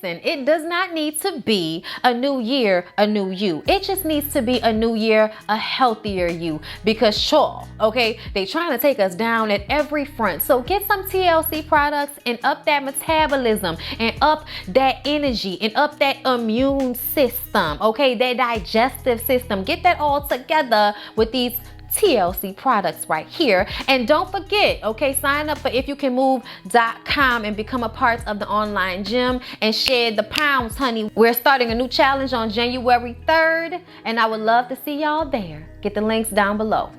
listen, it does not need to be a new year, a new you. It just needs to be a new year, a healthier you. Because sure, okay, they trying to take us down at every front. So get some TLC products and up that metabolism and up that energy and up that immune system, okay, that digestive system. Get that all together with these TLC products right here. And don't forget, okay, sign up for ifyoucanmove.com and become a part of the online gym and shed the pounds, honey. We're starting a new challenge on January 3rd, and I would love to see y'all there. Get the links down below.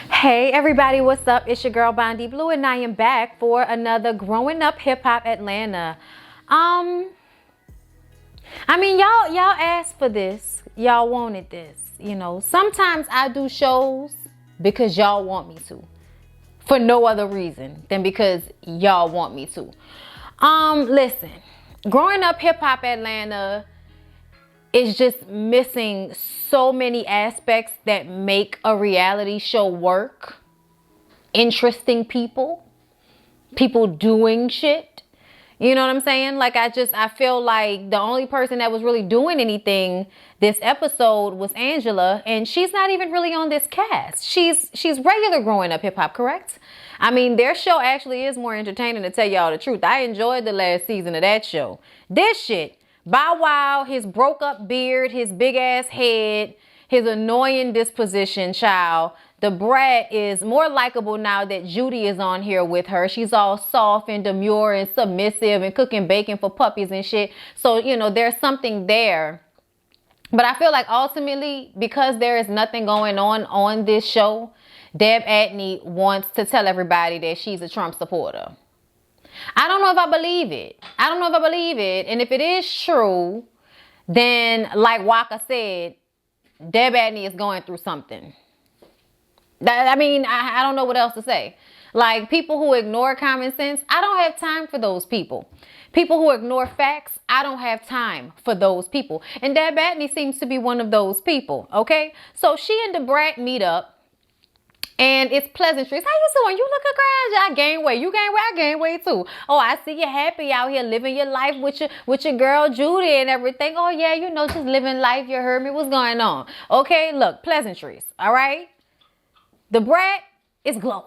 Hey everybody, what's up? It's your girl Bondi Blue, and I am back for another Growing Up Hip Hop Atlanta. I mean, y'all asked for this. Y'all wanted this. You know, sometimes I do shows because y'all want me to, for no other reason than because y'all want me to. Listen, Growing Up Hip Hop Atlanta is just missing so many aspects that make a reality show work. Interesting people doing shit. You know what I'm saying? Like, I feel like the only person that was really doing anything this episode was Angela, and she's not even really on this cast. She's regular Growing Up Hip Hop, correct? I mean, their show actually is more entertaining, to tell y'all the truth. I enjoyed the last season of that show. This shit, Bow Wow, his broke up beard, his big ass head, his annoying disposition, child. The brat is more likable now that Judy is on here with her. She's all soft and demure and submissive and cooking bacon for puppies and shit. So, you know, there's something there. But I feel like ultimately, because there is nothing going on this show, Deb Atney wants to tell everybody that she's a Trump supporter. I don't know if I believe it. And if it is true, then like Waka said, Deb Atney is going through something. I mean, I don't know what else to say. Like, people who ignore common sense, I don't have time for those people. People who ignore facts, I don't have time for those people. And Deb Atney seems to be one of those people, okay? So she and the brat meet up, and it's pleasantries. How you doing? You look a I gain weight. You gain weight, I gain weight too. Oh, I see you happy out here living your life with your girl Judy and everything. Oh yeah, you know, just living life. You heard me. What's going on? Okay, look, pleasantries, all right? The brat is glowing.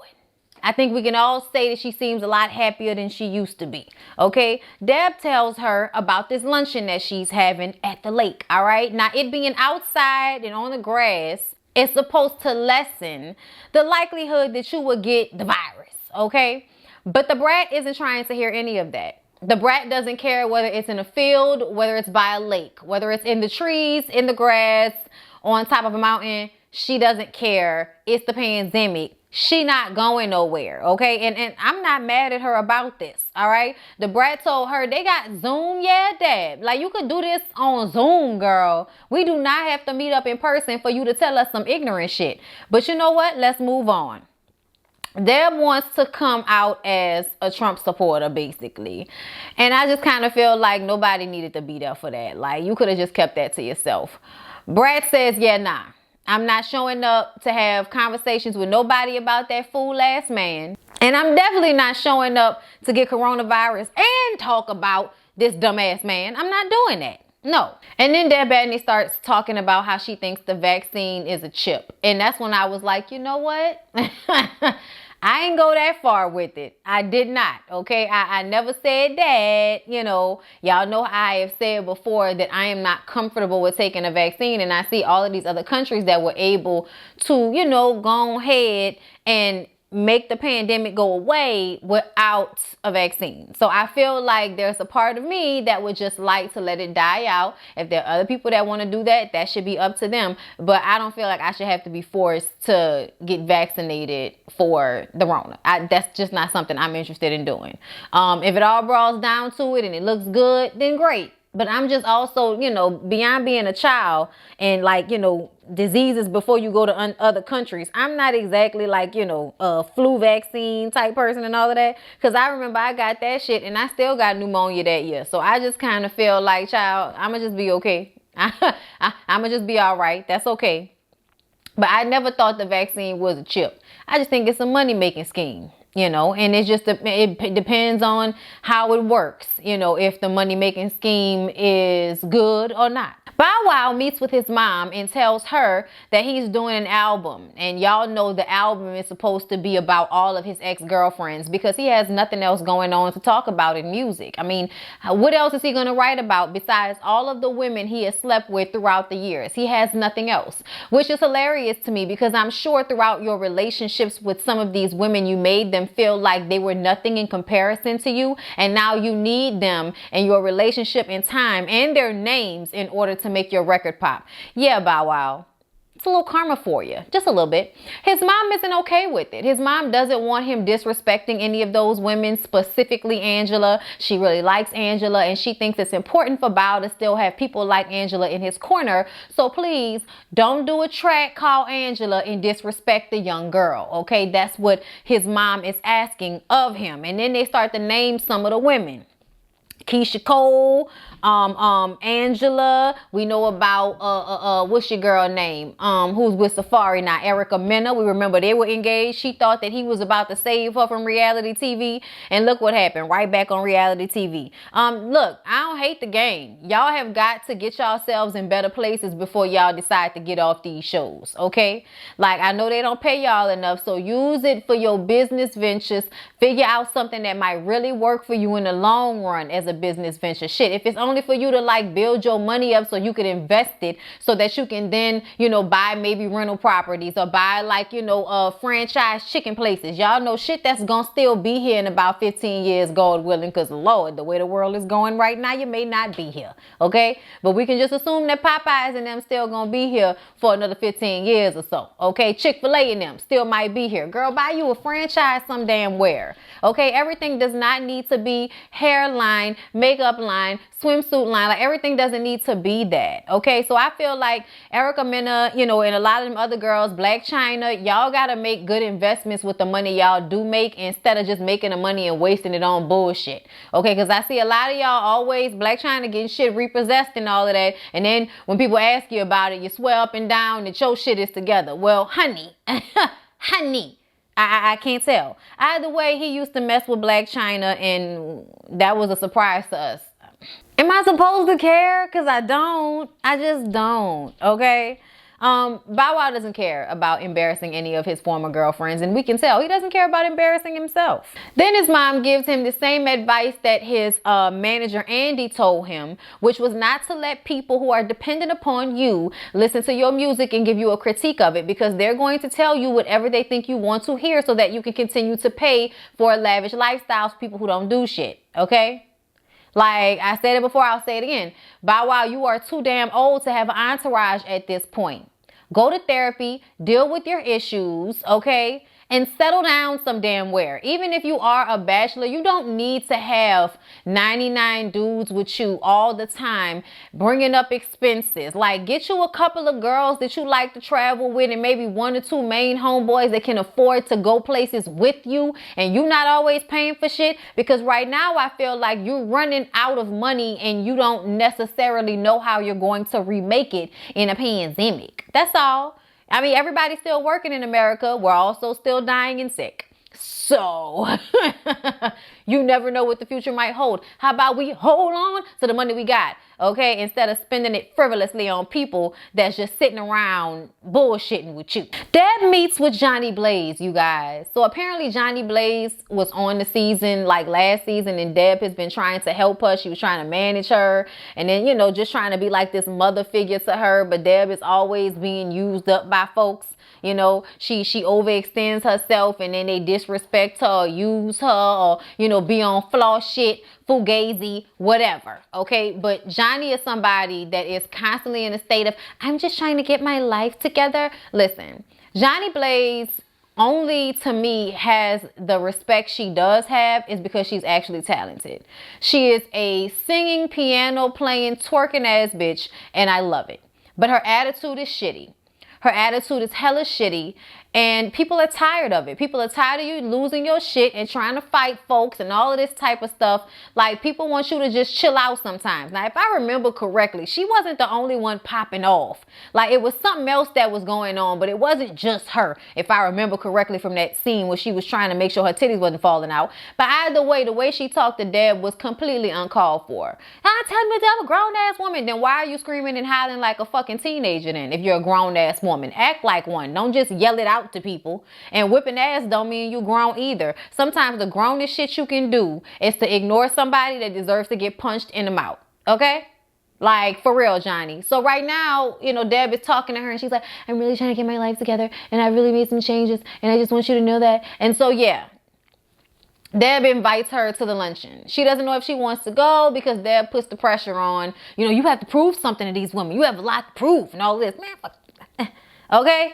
I think we can all say that she seems a lot happier than she used to be. Okay. Deb tells her about this luncheon that she's having at the lake. All right. Now, it being outside and on the grass is supposed to lessen the likelihood that you will get the virus. Okay. But the brat isn't trying to hear any of that. The brat doesn't care whether it's in a field, whether it's by a lake, whether it's in the trees, in the grass, on top of a mountain. She doesn't care. It's the pandemic. She not going nowhere, okay? And I'm not mad at her about this, all right? The brat told her they got Zoom. Yeah, Dad. Like, you could do this on Zoom, girl. We do not have to meet up in person for you to tell us some ignorant shit. But you know what? Let's move on. Deb wants to come out as a Trump supporter, basically. And I just kind of feel like nobody needed to be there for that. Like, you could have just kept that to yourself. Brat says, yeah, nah. I'm not showing up to have conversations with nobody about that fool ass man. And I'm definitely not showing up to get coronavirus and talk about this dumbass man. I'm not doing that. No. And then Deb Atney starts talking about how she thinks the vaccine is a chip. And that's when I was like, you know what? I ain't go that far with it. I did not, okay? I never said that, you know. Y'all know I have said before that I am not comfortable with taking a vaccine, and I see all of these other countries that were able to, you know, go ahead and make the pandemic go away without a vaccine. So I feel like there's a part of me that would just like to let it die out. If there are other people that want to do that, that should be up to them. But I don't feel like I should have to be forced to get vaccinated for the Rona. That's just not something I'm interested in doing. If it all boils down to it and it looks good, then great. But I'm just also, you know, beyond being a child and like, you know, diseases before you go to other countries. I'm not exactly like, you know, a flu vaccine type person and all of that. Because I remember I got that shit and I still got pneumonia that year. So I just kind of feel like, child, I'm going to just be okay. I'm going to just be all right. That's okay. But I never thought the vaccine was a chip. I just think it's a money-making scheme. you know, and it depends on how it works, you know, if the money making scheme is good or not. Bow Wow meets with his mom and tells her that he's doing an album. And y'all know the album is supposed to be about all of his ex-girlfriends because he has nothing else going on to talk about in music. I mean, what else is he going to write about besides all of the women he has slept with throughout the years? He has nothing else, which is hilarious to me because I'm sure throughout your relationships with some of these women, you made them feel like they were nothing in comparison to you. And now you need them and your relationship and time and their names in order to make your record pop. Yeah, Bow Wow. It's a little karma for you, just a little bit. His mom isn't okay with it. His mom doesn't want him disrespecting any of those women, specifically Angela. She really likes Angela and she thinks it's important for Bow to still have people like Angela in his corner. So please don't do a track called Angela and disrespect the young girl. Okay, that's what his mom is asking of him. And then they start to name some of the women. Keisha Cole, Angela, we know about, what's your girl name? Who's with Safari now? Erica Mena. We remember they were engaged. She thought that he was about to save her from reality TV. And look what happened, right back on reality TV. Look, I don't hate the game. Y'all have got to get yourselves in better places before y'all decide to get off these shows, okay? Like, I know they don't pay y'all enough, so use it for your business ventures. Figure out something that might really work for you in the long run as a business venture. Shit, if it's only for you to like build your money up so you can invest it so that you can then, you know, buy maybe rental properties or buy like, you know, franchise chicken places. Y'all know shit that's gonna still be here in about 15 years, God willing, because Lord, the way the world is going right now, you may not be here, okay? But we can just assume that Popeyes and them still gonna be here for another 15 years or so, okay? Chick-fil-A and them still might be here. Girl, buy you a franchise some damn where, okay? Everything does not need to be hairline, makeup line, swimsuit line. Like, everything doesn't need to be that, okay? So I feel like Erica Mena, you know, and a lot of them other girls, Black China, y'all gotta make good investments with the money y'all do make instead of just making the money and wasting it on bullshit, okay? Because I see a lot of y'all always, Black China, getting shit repossessed and all of that, and then when people ask you about it, you swear up and down that your shit is together. Well, honey, honey, I can't tell. Either way, he used to mess with Black China and that was a surprise to us. Am I supposed to care? Because I don't. I just don't, okay? Bow Wow doesn't care about embarrassing any of his former girlfriends, and we can tell he doesn't care about embarrassing himself. Then his mom gives him the same advice that his manager Andy told him, which was not to let people who are dependent upon you listen to your music and give you a critique of it, because they're going to tell you whatever they think you want to hear so that you can continue to pay for lavish lifestyles for people who don't do shit, okay? Like I said it before, I'll say it again. Bow Wow, you are too damn old to have an entourage at this point. Go to therapy, deal with your issues, okay? And settle down some damn where. Even if you are a bachelor, you don't need to have 99 dudes with you all the time bringing up expenses. Like, get you a couple of girls that you like to travel with and maybe one or two main homeboys that can afford to go places with you and you not always paying for shit. Because right now I feel like you're running out of money and you don't necessarily know how you're going to remake it in a pandemic. That's all. I mean, everybody's still working in America. We're also still dying and sick. So you never know what the future might hold. How about we hold on to the money we got, okay? Instead of spending it frivolously on people that's just sitting around bullshitting with you. Deb meets with Johnny Blaze, you guys. So apparently Johnny Blaze was on the season like last season and Deb has been trying to help her. She was trying to manage her and then, you know, just trying to be like this mother figure to her. But Deb is always being used up by folks. You know, she overextends herself and then they disrespect her or use her or, you know, be on flaw shit, fugazi, whatever. Okay. But Johnny is somebody that is constantly in a state of, I'm just trying to get my life together. Listen, Johnny Blaze only to me has the respect she does have is because she's actually talented. She is a singing, piano playing, twerking ass bitch and I love it. But her attitude is shitty. Her attitude is hella shitty And people are tired of it. People are tired of you losing your shit and trying to fight folks and all of this type of stuff. Like, people want you to just chill out sometimes. Now, if I remember correctly, she wasn't the only one popping off. Like, it was something else that was going on, but it wasn't just her, if I remember correctly from that scene where she was trying to make sure her titties wasn't falling out. But either way, the way she talked to Deb was completely uncalled for. I tell me that I'm a grown-ass woman. Then why are you screaming and howling like a fucking teenager then if you're a grown-ass woman? Act like one. Don't just yell it out to people. And whipping ass don't mean you grown either. Sometimes the grownest shit you can do is to ignore somebody that deserves to get punched in the mouth. Okay? Like, for real, Johnny. So right now, you know, Deb is talking to her and she's like, I'm really trying to get my life together and I really made some changes and I just want you to know that. And so, yeah, Deb invites her to the luncheon. She doesn't know if she wants to go because Deb puts the pressure on. You know, you have to prove something to these women. You have a lot to prove and all this. Man, fuck. Okay?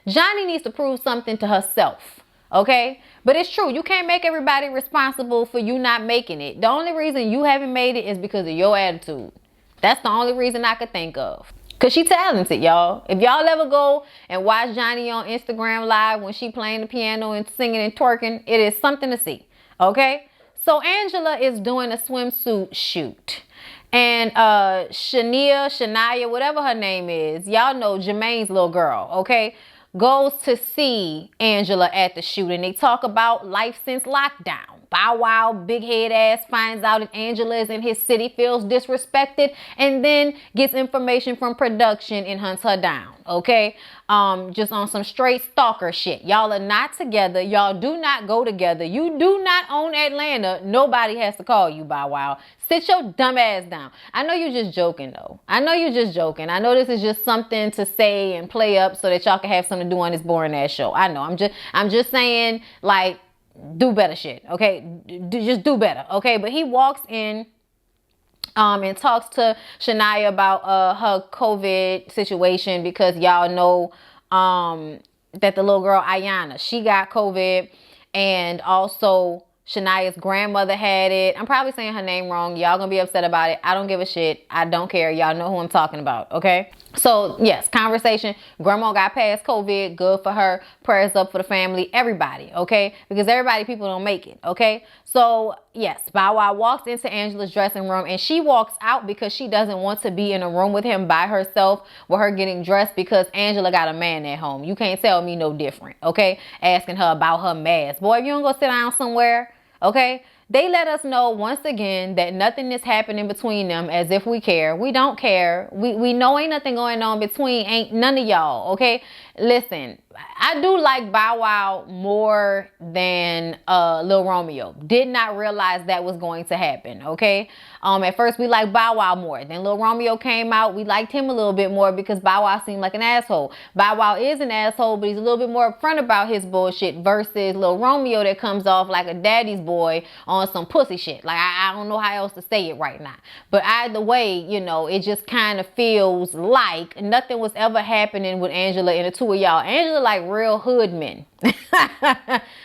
Johnny needs to prove something to herself, okay? But it's true. You can't make everybody responsible for you not making it. The only reason you haven't made it is because of your attitude. That's the only reason I could think of. Because she talented, y'all. If y'all ever go and watch Johnny on Instagram Live when she playing the piano and singing and twerking, it is something to see, okay? So Angela is doing a swimsuit shoot. And Shania, whatever her name is, y'all know Jermaine's little girl, okay, goes to see Angela at the shoot. And they talk about life since lockdown. Bow Wow, big head ass, finds out that Angela is in his city, feels disrespected, and then gets information from production and hunts her down, okay? Just on some straight stalker shit. Y'all are not together. Y'all do not go together. You do not own Atlanta. Nobody has to call you, Bow Wow. Sit your dumb ass down. I know you're just joking, though. I know you're just joking. I know this is just something to say and play up so that y'all can have something to do on this boring ass show. I know. I'm just saying, like, do better shit, okay? Just do better, okay? But he walks in and talks to Shania about her COVID situation because y'all know that the little girl Ayana, she got COVID, and also Shania's grandmother had it. I'm probably saying her name wrong. Y'all gonna be upset about it. I don't give a shit. I don't care. Y'all know who I'm talking about, okay? So, yes, conversation. Grandma got past COVID. Good for her. Prayers up for the family. Everybody, okay? Because people don't make it, okay? So, yes, Bow Wow walks into Angela's dressing room and she walks out because she doesn't want to be in a room with him by herself with her getting dressed because Angela got a man at home. You can't tell me no different, okay? Asking her about her mask. Boy, if you don't go sit down somewhere, okay? They let us know once again that nothing is happening between them as if we care. We don't care. We know ain't nothing going on between ain't none of y'all, okay? Listen, I do like Bow Wow more than Lil Romeo. Did not realize that was going to happen, okay? At first we liked Bow Wow more. Then Lil Romeo came out. We liked him a little bit more because Bow Wow seemed like an asshole. Bow Wow is an asshole, but he's a little bit more upfront about his bullshit versus Lil Romeo that comes off like a daddy's boy on some pussy shit. Like, I don't know how else to say it right now. But either way, you know, it just kind of feels like nothing was ever happening with Angela and the two of y'all. Angela like real hood men.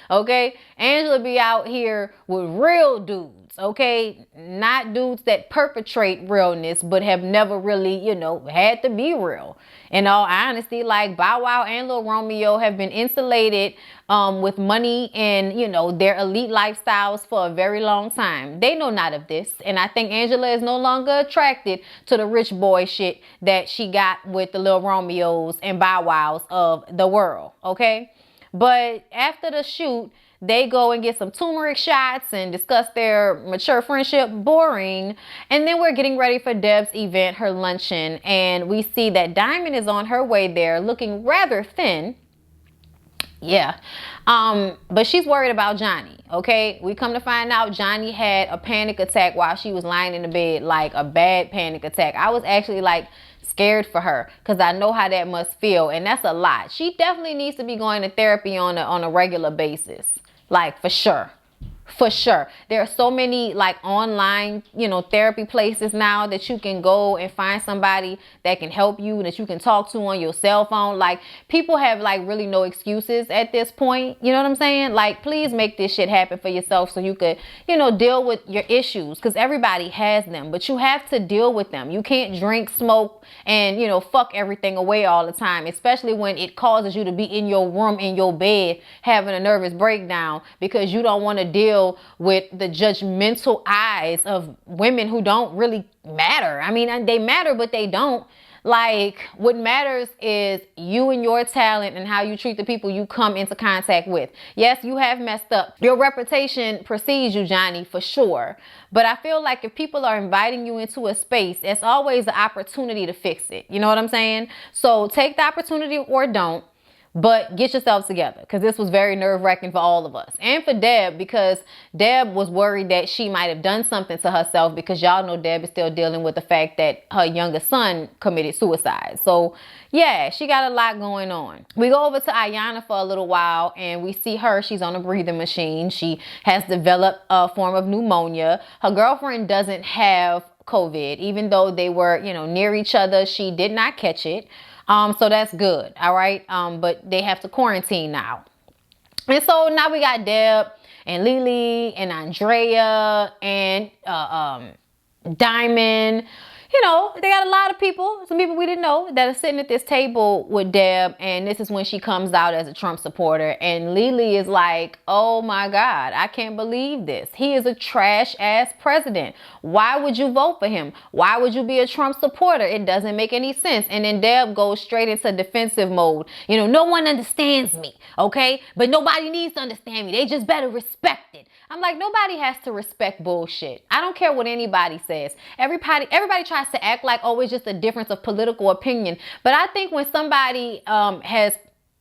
Okay? Angela be out here with real dudes, okay? Not dudes that perpetrate realness, but have never really, you know, had to be real. In all honesty, like Bow Wow and Lil Romeo have been insulated with money and, you know, their elite lifestyles for a very long time. They know not of this. And I think Angela is no longer attracted to the rich boy shit that she got with the Lil Romeos and Bow Wows of the world, okay? But after the shoot, they go and get some turmeric shots and discuss their mature friendship. Boring. And then we're getting ready for Deb's event, her luncheon. And we see that Diamond is on her way there looking rather thin. Yeah. But she's worried about Johnny. Okay. We come to find out Johnny had a panic attack while she was lying in the bed, like a bad panic attack. I was actually like scared for her because I know how that must feel. And that's a lot. She definitely needs to be going to therapy on a regular basis. Like, for sure. For sure. There are so many like online, therapy places now that you can go and find somebody that can help you, that you can talk to on your cell phone. Like, people have like really no excuses at this point. You know what I'm saying? Like, please make this shit happen for yourself so you could, deal with your issues, because everybody has them, but you have to deal with them. You can't drink, smoke, and, fuck everything away all the time, especially when it causes you to be in your room, in your bed, having a nervous breakdown because you don't want to deal with the judgmental eyes of women who don't really matter. I mean, they matter, but they don't. Like, what matters is you and your talent and how you treat the people you come into contact with. Yes, you have messed up. Your reputation precedes you, Johnny, for sure. But I feel like if people are inviting you into a space, it's always an opportunity to fix it. You know what I'm saying? So take the opportunity or don't. But get yourselves together, because this was very nerve-wracking for all of us. And for Deb, because Deb was worried that she might have done something to herself, because y'all know Deb is still dealing with the fact that her youngest son committed suicide. So, yeah, she got a lot going on. We go over to Ayanna for a little while, and we see her. She's on a breathing machine. She has developed a form of pneumonia. Her girlfriend doesn't have COVID. Even though they were, near each other, she did not catch it. So that's good. All right. But they have to quarantine now. And so now we got Deb and Lily and Andrea and Diamond. They got a lot of people, some people we didn't know, that are sitting at this table with Deb. And this is when she comes out as a Trump supporter. And Lily is like, oh my God, I can't believe this. He is a trash ass president. Why would you vote for him? Why would you be a Trump supporter? It doesn't make any sense. And then Deb goes straight into defensive mode. No one understands me, okay? But nobody needs to understand me. They just better respect it. I'm like, nobody has to respect bullshit. I don't care what anybody says. Everybody tries to act like, oh, it's just a difference of political opinion. But I think when somebody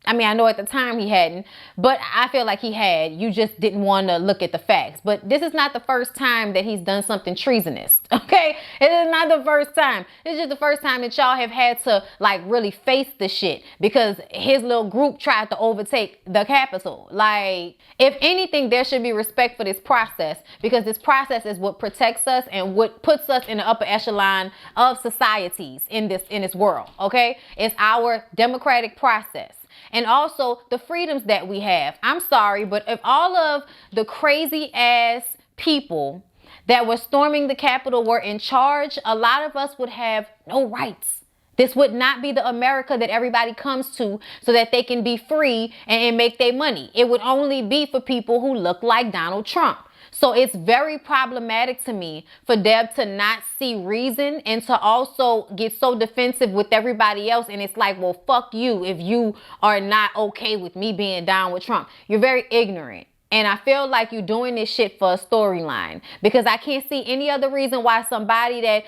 I know at the time he hadn't, but I feel like he had. You just didn't want to look at the facts. But this is not the first time that he's done something treasonous, okay? It is not the first time. It's just the first time that y'all have had to, like, really face the shit because his little group tried to overtake the Capitol. Like, if anything, there should be respect for this process, because this process is what protects us and what puts us in the upper echelon of societies in this world, okay? It's our democratic process. And also the freedoms that we have. I'm sorry, but if all of the crazy ass people that were storming the Capitol were in charge, a lot of us would have no rights. This would not be the America that everybody comes to so that they can be free and make their money. It would only be for people who look like Donald Trump. So it's very problematic to me for Deb to not see reason and to also get so defensive with everybody else. And it's like, well, fuck you if you are not okay with me being down with Trump. You're very ignorant. And I feel like you're doing this shit for a storyline, because I can't see any other reason why somebody that,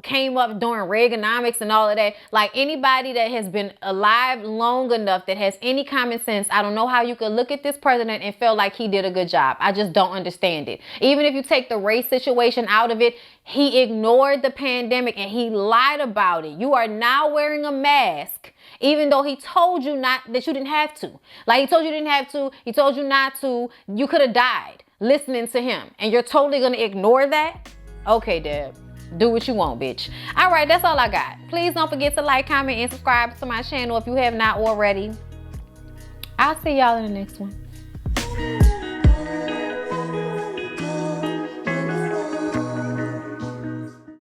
came up during Reaganomics and all of that, like anybody that has been alive long enough that has any common sense, I don't know how you could look at this president and feel like he did a good job. I just don't understand it. Even if you take the race situation out of it, he ignored the pandemic and he lied about it. You are now wearing a mask, even though he told you that you didn't have to. Like, he told you didn't have to. He told you not to. You could have died listening to him. And you're totally going to ignore that? Okay, Deb. Do what you want, bitch. All right, that's all I got. Please don't forget to like, comment, and subscribe to my channel if you have not already. I'll see y'all in the next one.